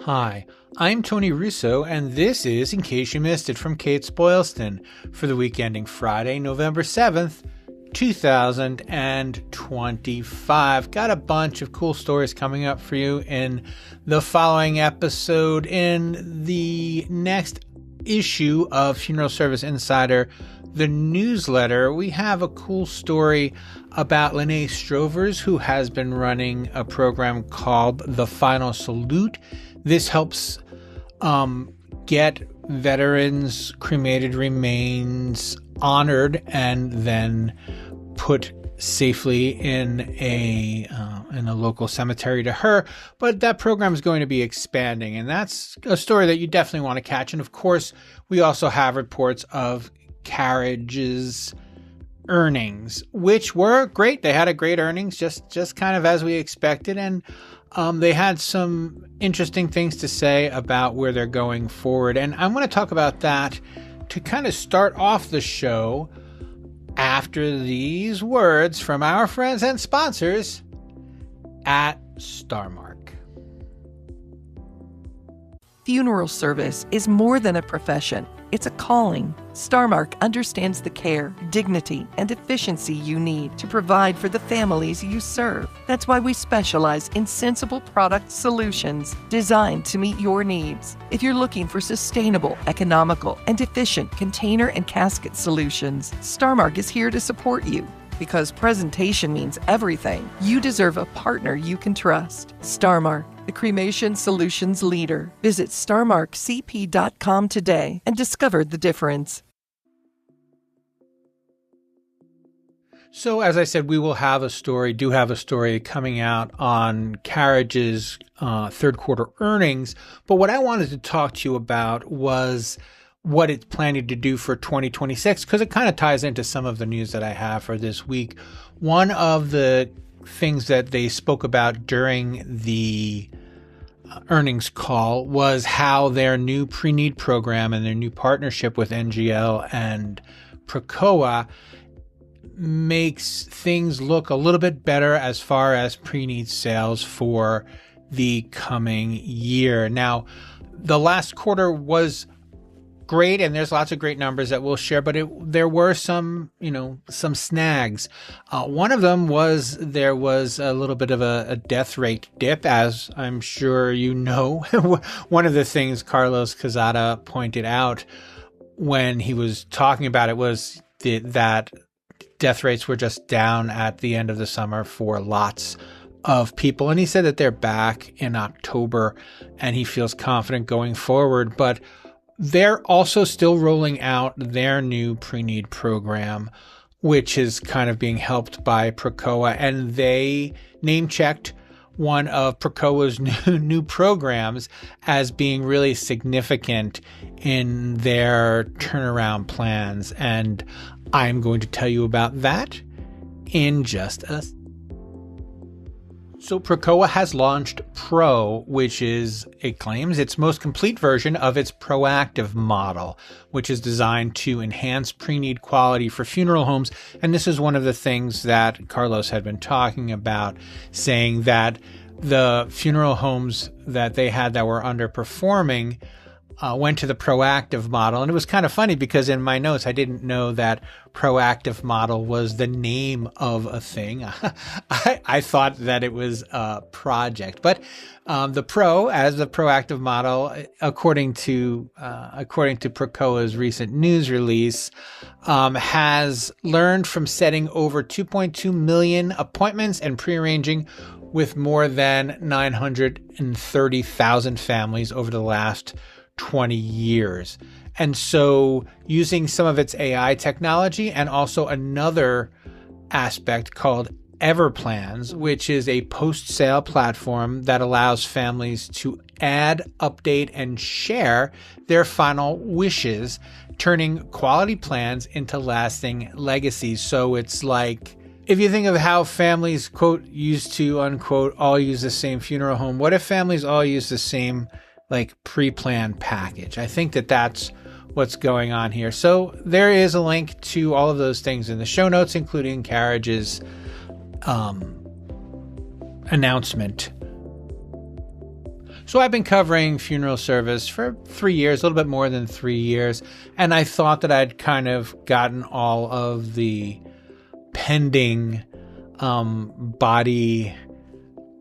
Hi, I'm Tony Russo, and this is In Case You Missed It from Kates-Boylston for the week ending Friday, November 7th, 2025. Got a bunch of cool stories coming up for you in the following episode. In the next issue of Funeral Service Insider, the newsletter, we have a cool story about Lene Strovers, who has been running a program called The Final Salute. This helps get veterans' cremated remains honored and then put safely in a local cemetery to her. But that program is going to be expanding, and that's a story that you definitely want to catch. And of course, we also have reports of Carriage's earnings, which were great. They had a great earnings, just kind of as we expected, and they had some interesting things to say about where they're going forward. And I want to talk about that to kind of start off the show after these words from our friends and sponsors at Starmark. Funeral service is more than a profession. It's a calling. Starmark understands the care, dignity, and efficiency you need to provide for the families you serve. That's why we specialize in sensible product solutions designed to meet your needs. If you're looking for sustainable, economical, and efficient container and casket solutions, Starmark is here to support you. Because presentation means everything, you deserve a partner you can trust. Starmark, the cremation solutions leader. Visit starmarkcp.com today and discover the difference. So, as I said, we will have a story coming out on Carriage's third quarter earnings. But what I wanted to talk to you about was what it's planning to do for 2026, because it kind of ties into some of the news that I have for this week. One of the things that they spoke about during the earnings call was how their new preneed program and their new partnership with NGL and Procoa makes things look a little bit better as far as preneed sales for the coming year. Now, the last quarter was great, and there's lots of great numbers that we'll share, but there were some snags. One of them was there was a little bit of a death rate dip, as I'm sure you know. One of the things Carlos Quezada pointed out when he was talking about it was that death rates were just down at the end of the summer for lots of people. And he said that they're back in October and he feels confident going forward. But they're also still rolling out their new preneed program, which is kind of being helped by Procoa. And they name-checked one of Procoa's new programs as being really significant in their turnaround plans. And I'm going to tell you about that in just a second. So Procoa has launched Pro, which it claims, its most complete version of its proactive model, which is designed to enhance preneed quality for funeral homes. And this is one of the things that Carlos had been talking about, saying that the funeral homes that they had that were underperforming went to the proactive model. And it was kind of funny because in my notes, I didn't know that proactive model was the name of a thing. I thought that it was a project, but the Pro, as the proactive model, according to Procoa's recent news release, has learned from setting over 2.2 million appointments and prearranging with more than 930,000 families over the last 20 years. And so using some of its AI technology and also another aspect called Everplans, which is a post-sale platform that allows families to add, update, and share their final wishes, turning quality plans into lasting legacies. So it's like, if you think of how families, quote, used to, unquote, all use the same funeral home, what if families all use the same pre-planned package? I think that's what's going on here. So there is a link to all of those things in the show notes, including Carriage's announcement. So I've been covering funeral service for 3 years, a little bit more than 3 years. And I thought that I'd kind of gotten all of the pending body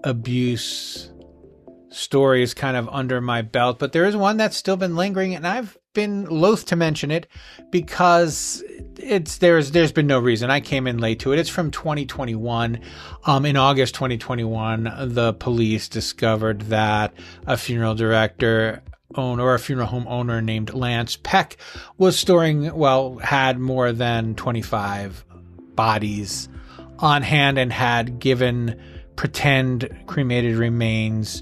abuse stories kind of under my belt, but there is one that's still been lingering, and I've been loath to mention it because there's been no reason. I came in late to it. It's from 2021. In August 2021, the police discovered that a funeral director or a funeral home owner named Lance Peck was had more than 25 bodies on hand and had given pretend cremated remains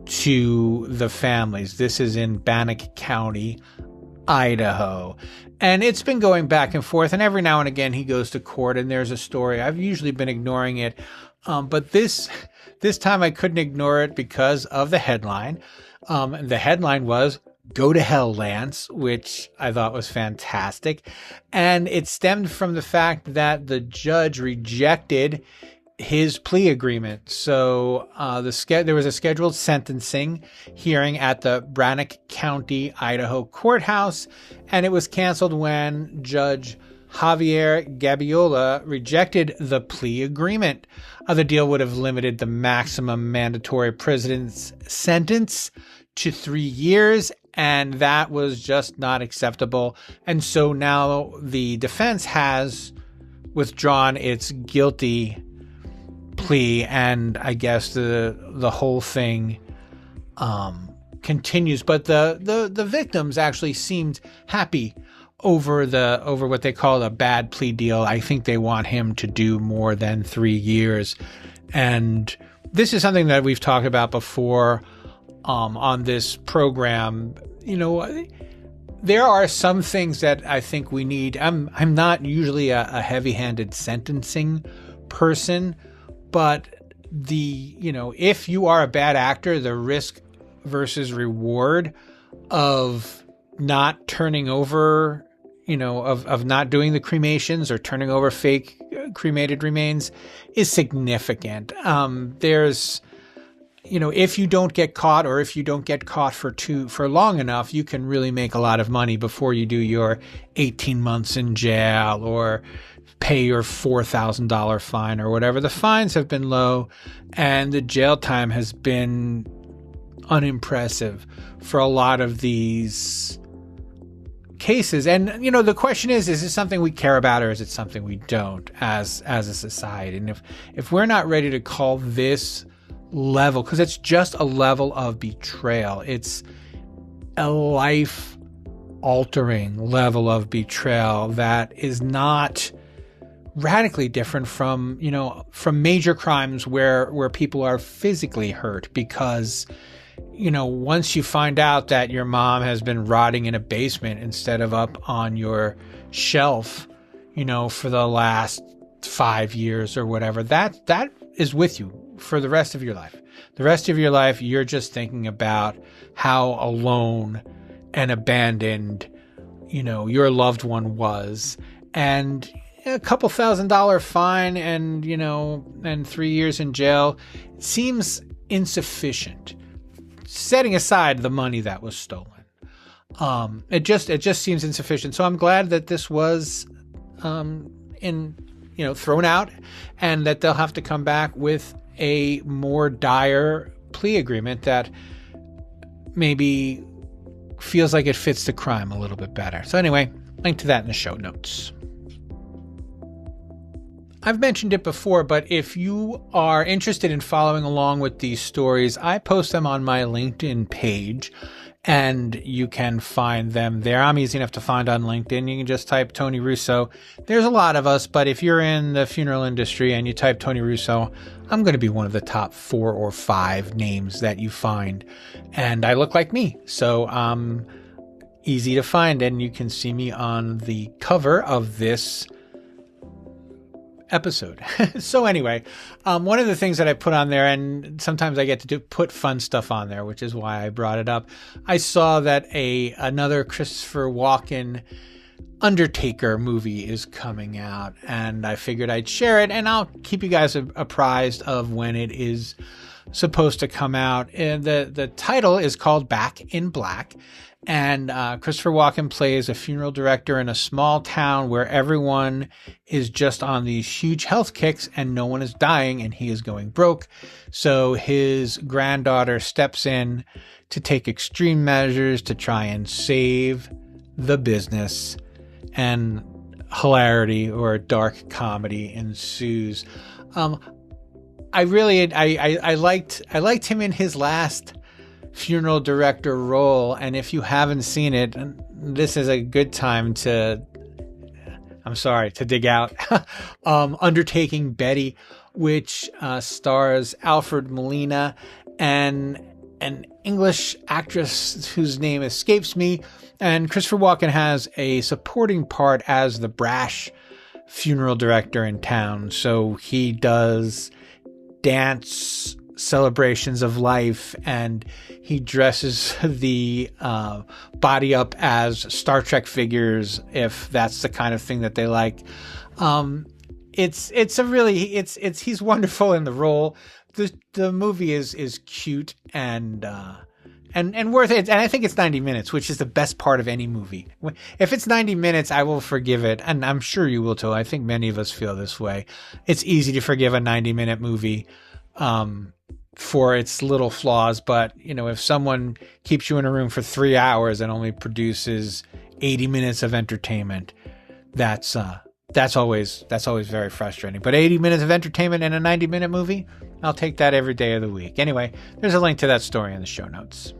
to the families. This is in Bannock County, Idaho. And it's been going back and forth, and every now and again he goes to court and there's a story. I've usually been ignoring it, but this time I couldn't ignore it because of the headline. The headline was "Go to Hell, Lance," which I thought was fantastic. And it stemmed from the fact that the judge rejected his plea agreement. So there was a scheduled sentencing hearing at the Bannock County, Idaho courthouse, and it was canceled when Judge Javier Gabiola rejected the plea agreement. The deal would have limited the maximum mandatory prison sentence to 3 years, and that was just not acceptable. And so now the defense has withdrawn its guilty plea, and I guess the whole thing continues. But the victims actually seemed happy over what they call a bad plea deal. I think they want him to do more than 3 years, and this is something that we've talked about before on this program. There are some things that I think we need. I'm not usually a heavy-handed sentencing person, but if you are a bad actor, the risk versus reward of not turning over, of not doing the cremations or turning over fake cremated remains is significant. If you don't get caught, or if you don't get caught for long enough, you can really make a lot of money before you do your 18 months in jail or pay your $4,000 fine or whatever. The fines have been low, and the jail time has been unimpressive for a lot of these cases. And the question is this something we care about, or is it something we don't as a society? And if we're not ready to call this level, because it's just a level of betrayal, it's a life altering level of betrayal that is not radically different from major crimes where people are physically hurt, because once you find out that your mom has been rotting in a basement instead of up on your shelf for the last 5 years or whatever, that is with you for the rest of your life. The rest of your life, you're just thinking about how alone and abandoned, your loved one was. And a couple $1,000 fine and 3 years in jail seems insufficient, setting aside the money that was stolen. It just seems insufficient. So I'm glad that this was thrown out, and that they'll have to come back with a more dire plea agreement that maybe feels like it fits the crime a little bit better. So anyway, link to that in the show notes. I've mentioned it before, but if you are interested in following along with these stories, I post them on my LinkedIn page, and you can find them there. I'm easy enough to find on LinkedIn. You can just type Tony Russo. There's a lot of us, but if you're in the funeral industry and you type Tony Russo, I'm going to be one of the top 4 or 5 names that you find. And I look like me, so I'm easy to find, and you can see me on the cover of this episode. So anyway, one of the things that I put on there, and sometimes I get to put fun stuff on there, which is why I brought it up. I saw that another Christopher Walken Undertaker movie is coming out, and I figured I'd share it, and I'll keep you guys apprised of when it is supposed to come out. And the title is called Back in Black. And Christopher Walken plays a funeral director in a small town where everyone is just on these huge health kicks and no one is dying and he is going broke. So his granddaughter steps in to take extreme measures to try and save the business, and hilarity or dark comedy ensues. I liked him in his last funeral director role, and if you haven't seen it, this is a good time to dig out Undertaking Betty, which stars Alfred Molina and an English actress whose name escapes me, and Christopher Walken has a supporting part as the brash funeral director in town. So he does dance celebrations of life, and he dresses the body up as Star Trek figures, if that's the kind of thing that they like. He's wonderful in the role. The movie is cute and worth it. And I think it's 90 minutes, which is the best part of any movie. If it's 90 minutes, I will forgive it. And I'm sure you will too. I think many of us feel this way. It's easy to forgive a 90-minute movie for its little flaws. But, if someone keeps you in a room for 3 hours and only produces 80 minutes of entertainment, that's always very frustrating. But 80 minutes of entertainment in a 90-minute movie, I'll take that every day of the week. Anyway, there's a link to that story in the show notes.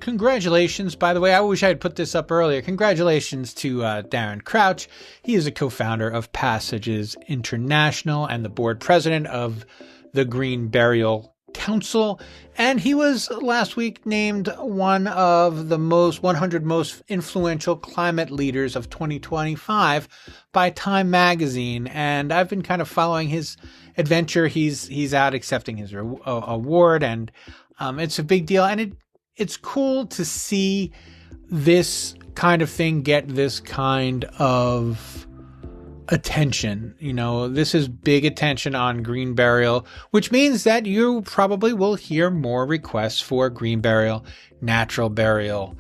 Congratulations, by the way, I wish I had put this up earlier. Congratulations to Darren Crouch. He is a co-founder of Passages International and the board president of the Green Burial Council. And he was last week named one of the 100 most influential climate leaders of 2025 by Time Magazine. And I've been kind of following his adventure. He's out accepting his award, and it's a big deal. And it's cool to see this kind of thing get this kind of attention. This is big attention on green burial, which means that you probably will hear more requests for green burial, natural burial,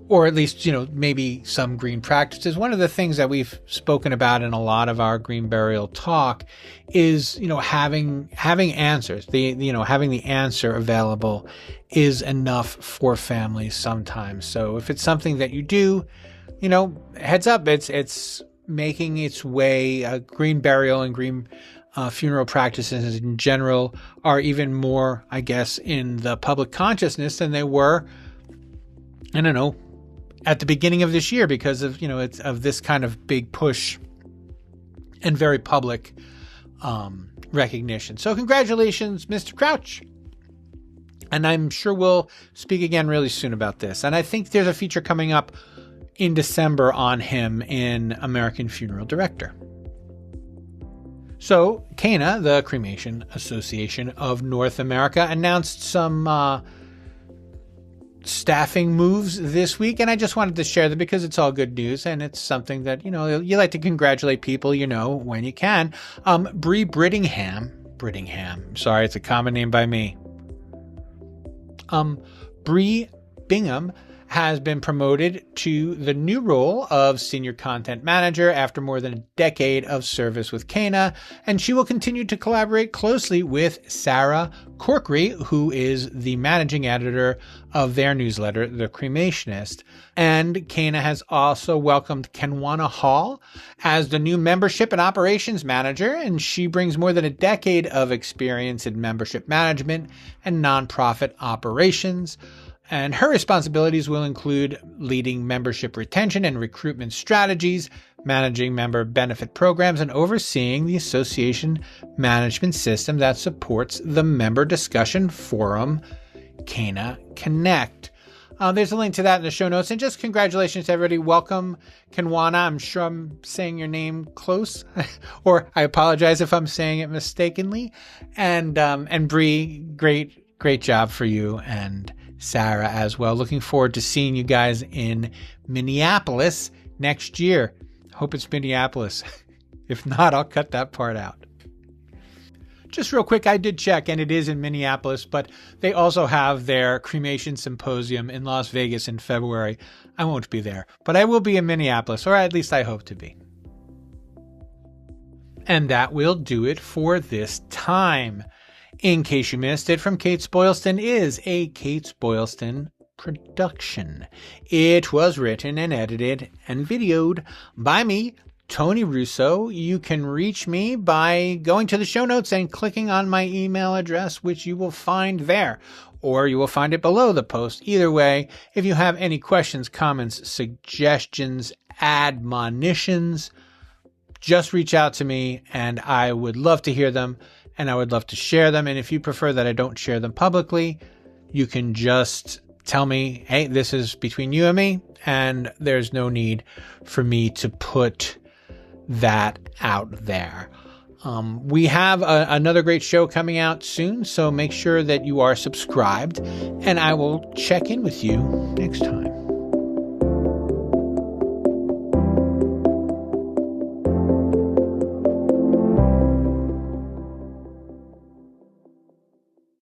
or at least, maybe some green practices. One of the things that we've spoken about in a lot of our green burial talk is, having answers. Having the answer available is enough for families sometimes. So if it's something that you do, heads up, it's making its way. Green burial and green funeral practices in general are even more, I guess, in the public consciousness than they were, I don't know, at the beginning of this year, because of, it's of this kind of big push and very public recognition. So congratulations, Mr. Crouch. And I'm sure we'll speak again really soon about this. And I think there's a feature coming up in December on him in American Funeral Director. So CANA, the Cremation Association of North America, announced some staffing moves this week, and I just wanted to share them because it's all good news, and it's something that, you like to congratulate people, when you can. Bree Brittingham, sorry, it's a common name by me. Bree Bingham has been promoted to the new role of Senior Content Manager after more than a decade of service with CANA, and she will continue to collaborate closely with Sarah Corkery, who is the managing editor of their newsletter, The Cremationist. And CANA has also welcomed Kenwana Hall as the new Membership and Operations Manager, and she brings more than a decade of experience in membership management and nonprofit operations. And her responsibilities will include leading membership retention and recruitment strategies, managing member benefit programs, and overseeing the association management system that supports the member discussion forum, CANA Connect. There's a link to that in the show notes. And just congratulations to everybody. Welcome, Kenwana. I'm sure I'm saying your name close, or I apologize if I'm saying it mistakenly. And Bree, great job for you, and Sarah as well. Looking forward to seeing you guys in Minneapolis next year. Hope it's Minneapolis. If not, I'll cut that part out. Just real quick, I did check, and it is in Minneapolis, but they also have their cremation symposium in Las Vegas in February. I won't be there, but I will be in Minneapolis, or at least I hope to be. And that will do it for this time. In case you missed it, From Kates-Boylston is a Kates-Boylston production. It was written and edited and videoed by me, Tony Russo. You can reach me by going to the show notes and clicking on my email address, which you will find there, or you will find it below the post. Either way, if you have any questions, comments, suggestions, admonitions, just reach out to me and I would love to hear them and I would love to share them. And if you prefer that I don't share them publicly, you can just tell me, hey, this is between you and me, and there's no need for me to put that out there. We have another great show coming out soon, so make sure that you are subscribed, and I will check in with you next time.